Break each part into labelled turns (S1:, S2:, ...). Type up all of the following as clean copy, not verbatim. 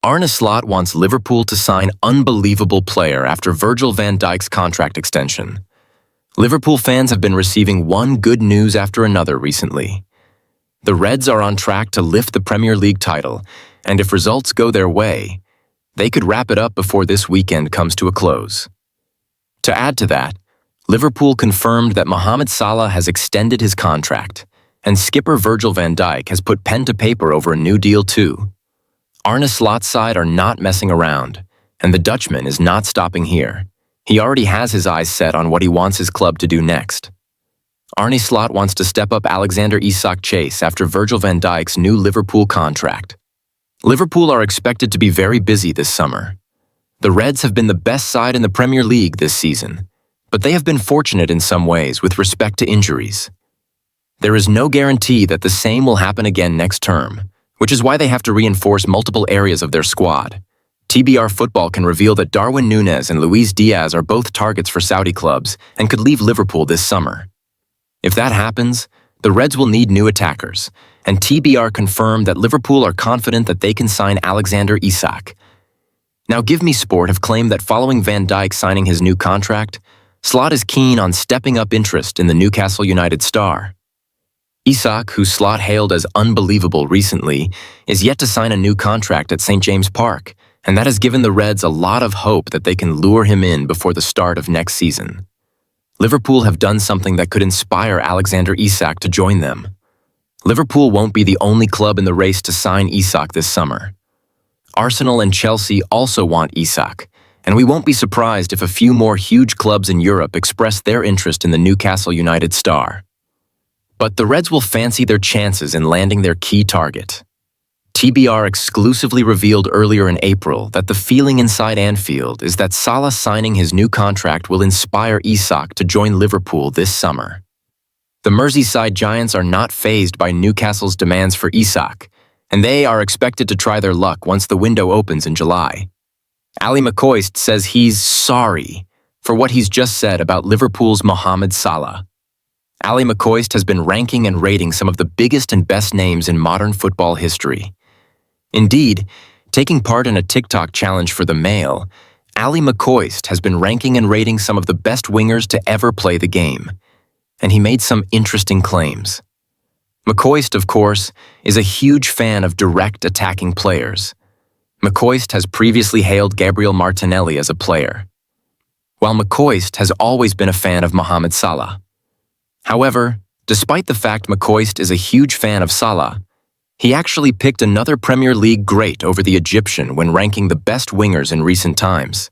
S1: Arne Slot wants Liverpool to sign unbelievable player after Virgil van Dijk's contract extension. Liverpool fans have been receiving one good news after another recently. The Reds are on track to lift the Premier League title, and if results go their way, they could wrap it up before this weekend comes to a close. To add to that, Liverpool confirmed that Mohamed Salah has extended his contract, and skipper Virgil van Dijk has put pen to paper over a new deal too. Arne Slot's side are not messing around, and the Dutchman is not stopping here. He already has his eyes set on what he wants his club to do next. Arne Slot wants to step up Alexander Isak's chase after Virgil van Dijk's new Liverpool contract. Liverpool are expected to be very busy this summer. The Reds have been the best side in the Premier League this season, but they have been fortunate in some ways with respect to injuries. There is no guarantee that the same will happen again next term, which is why they have to reinforce multiple areas of their squad. TBR Football can reveal that Darwin Núñez and Luis Diaz are both targets for Saudi clubs and could leave Liverpool this summer. If that happens, the Reds will need new attackers, and TBR confirmed that Liverpool are confident that they can sign Alexander Isak. Now Give Me Sport have claimed that following Van Dijk signing his new contract, Slot is keen on stepping up interest in the Newcastle United star. Isak, who Slot hailed as unbelievable recently, is yet to sign a new contract at St. James Park, and that has given the Reds a lot of hope that they can lure him in before the start of next season. Liverpool have done something that could inspire Alexander Isak to join them. Liverpool won't be the only club in the race to sign Isak this summer. Arsenal and Chelsea also want Isak, and we won't be surprised if a few more huge clubs in Europe express their interest in the Newcastle United star. But the Reds will fancy their chances in landing their key target. TBR exclusively revealed earlier in April that the feeling inside Anfield is that Salah signing his new contract will inspire Isak to join Liverpool this summer. The Merseyside Giants are not fazed by Newcastle's demands for Isak, and they are expected to try their luck once the window opens in July. Ali McCoist says he's sorry for what he's just said about Liverpool's Mohamed Salah. Ali McCoist has been ranking and rating some of the biggest and best names in modern football history. Indeed, taking part in a TikTok challenge for the Mail, Ali McCoist has been ranking and rating some of the best wingers to ever play the game, and he made some interesting claims. McCoist, of course, is a huge fan of direct attacking players. McCoist has previously hailed Gabriel Martinelli as a player, while McCoist has always been a fan of Mohamed Salah. However, despite the fact McCoist is a huge fan of Salah, he actually picked another Premier League great over the Egyptian when ranking the best wingers in recent times.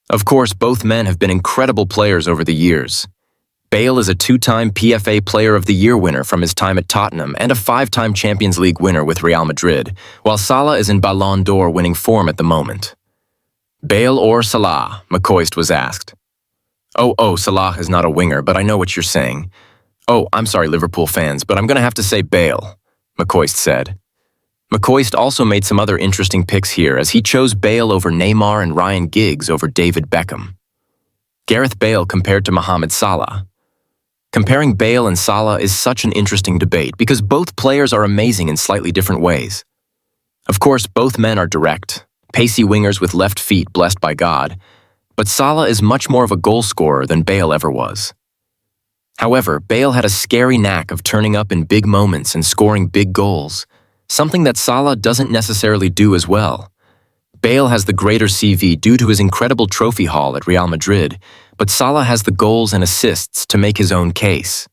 S1: Of course, both men have been incredible players over the years. Bale is a two-time PFA Player of the Year winner from his time at Tottenham and a five-time Champions League winner with Real Madrid, while Salah is in Ballon d'Or winning form at the moment. Bale or Salah, McCoist was asked. Oh, Salah is not a winger, but I know what you're saying. Oh, I'm sorry, Liverpool fans, but I'm going to have to say Bale, McCoist said. McCoist also made some other interesting picks here as he chose Bale over Neymar and Ryan Giggs over David Beckham. Gareth Bale compared to Mohamed Salah. Comparing Bale and Salah is such an interesting debate because both players are amazing in slightly different ways. Of course, both men are direct, pacey wingers with left feet blessed by God, but Salah is much more of a goal scorer than Bale ever was. However, Bale had a scary knack of turning up in big moments and scoring big goals, something that Salah doesn't necessarily do as well. Bale has the greater CV due to his incredible trophy haul at Real Madrid, but Salah has the goals and assists to make his own case.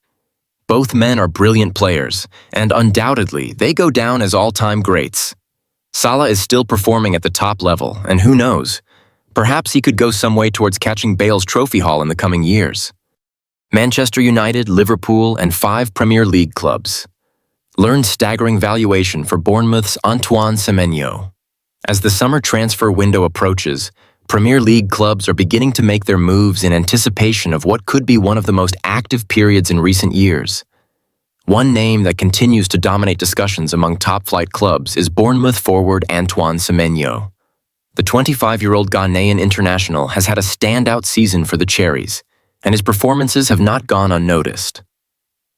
S1: Both men are brilliant players, and undoubtedly, they go down as all-time greats. Salah is still performing at the top level, and who knows, perhaps he could go some way towards catching Bale's trophy haul in the coming years. Manchester United, Liverpool, and 5 Premier League clubs. Learned staggering valuation for Bournemouth's Antoine Semenyo. As the summer transfer window approaches, Premier League clubs are beginning to make their moves in anticipation of what could be one of the most active periods in recent years. One name that continues to dominate discussions among top-flight clubs is Bournemouth forward Antoine Semenyo. The 25-year-old Ghanaian international has had a standout season for the Cherries, and his performances have not gone unnoticed.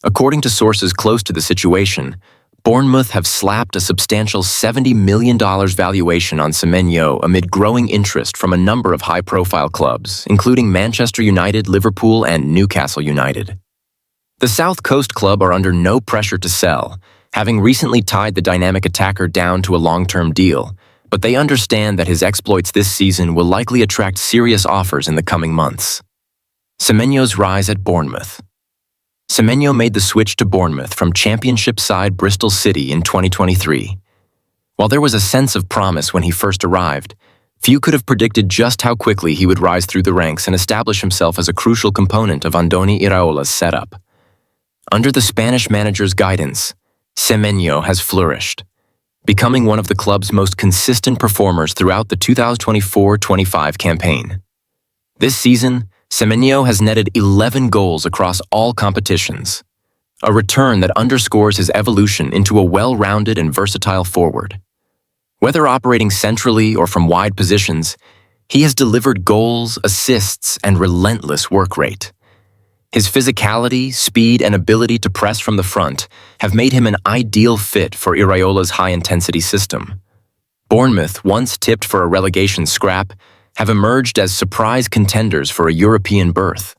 S1: According to sources close to the situation, Bournemouth have slapped a substantial $70 million valuation on Semenyo amid growing interest from a number of high-profile clubs, including Manchester United, Liverpool, and Newcastle United. The South Coast club are under no pressure to sell, having recently tied the dynamic attacker down to a long-term deal, but they understand that his exploits this season will likely attract serious offers in the coming months. Semenyo's rise at Bournemouth. Semenyo made the switch to Bournemouth from Championship side Bristol City in 2023. While there was a sense of promise when he first arrived, few could have predicted just how quickly he would rise through the ranks and establish himself as a crucial component of Andoni Iraola's setup. Under the Spanish manager's guidance, Semenyo has flourished, becoming one of the club's most consistent performers throughout the 2024-25 campaign. This season, Semenyo has netted 11 goals across all competitions, a return that underscores his evolution into a well-rounded and versatile forward. Whether operating centrally or from wide positions, he has delivered goals, assists, and relentless work rate. His physicality, speed, and ability to press from the front have made him an ideal fit for Iraola's high-intensity system. Bournemouth, once tipped for a relegation scrap, have emerged as surprise contenders for a European berth.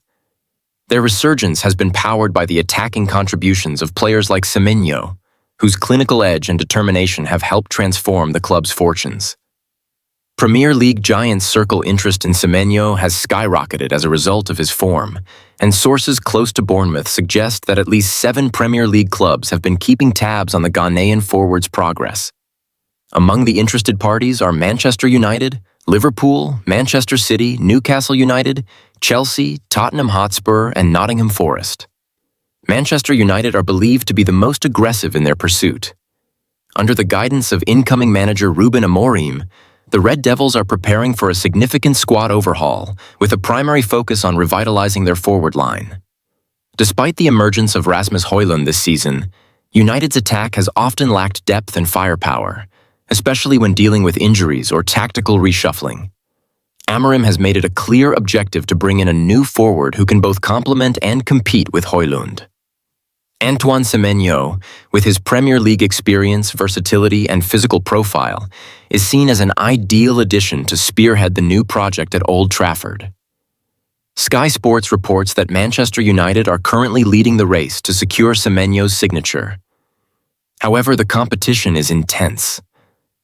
S1: Their resurgence has been powered by the attacking contributions of players like Semenyo, whose clinical edge and determination have helped transform the club's fortunes. Premier League giants circle interest in Semenyo has skyrocketed as a result of his form, and sources close to Bournemouth suggest that at least 7 Premier League clubs have been keeping tabs on the Ghanaian forward's progress. Among the interested parties are Manchester United, Liverpool, Manchester City, Newcastle United, Chelsea, Tottenham Hotspur, and Nottingham Forest. Manchester United are believed to be the most aggressive in their pursuit. Under the guidance of incoming manager Ruben Amorim, the Red Devils are preparing for a significant squad overhaul, with a primary focus on revitalizing their forward line. Despite the emergence of Rasmus Højlund this season, United's attack has often lacked depth and firepower, especially when dealing with injuries or tactical reshuffling. Amorim has made it a clear objective to bring in a new forward who can both complement and compete with Højlund. Antoine Semenyo, with his Premier League experience, versatility, and physical profile, is seen as an ideal addition to spearhead the new project at Old Trafford. Sky Sports reports that Manchester United are currently leading the race to secure Semenyo's signature. However, the competition is intense.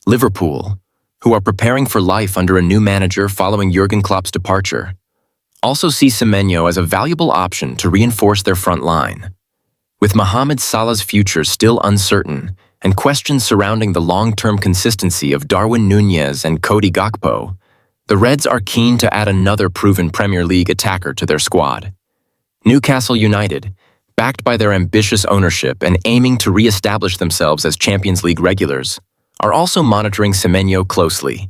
S1: Liverpool, who are preparing for life under a new manager following Jurgen Klopp's departure, also see Semenyo as a valuable option to reinforce their front line. With Mohamed Salah's future still uncertain and questions surrounding the long-term consistency of Darwin Núñez and Cody Gakpo, the Reds are keen to add another proven Premier League attacker to their squad. Newcastle United, backed by their ambitious ownership and aiming to re-establish themselves as Champions League regulars, are also monitoring Semenyo closely.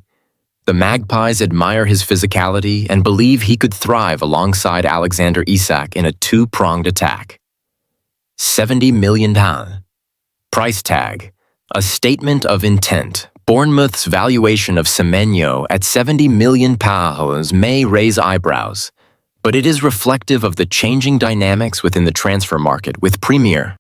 S1: The Magpies admire his physicality and believe he could thrive alongside Alexander Isak in a two-pronged attack. $70 million. Price tag. A statement of intent. Bournemouth's valuation of Semenyo at £70 million may raise eyebrows, but it is reflective of the changing dynamics within the transfer market with Premier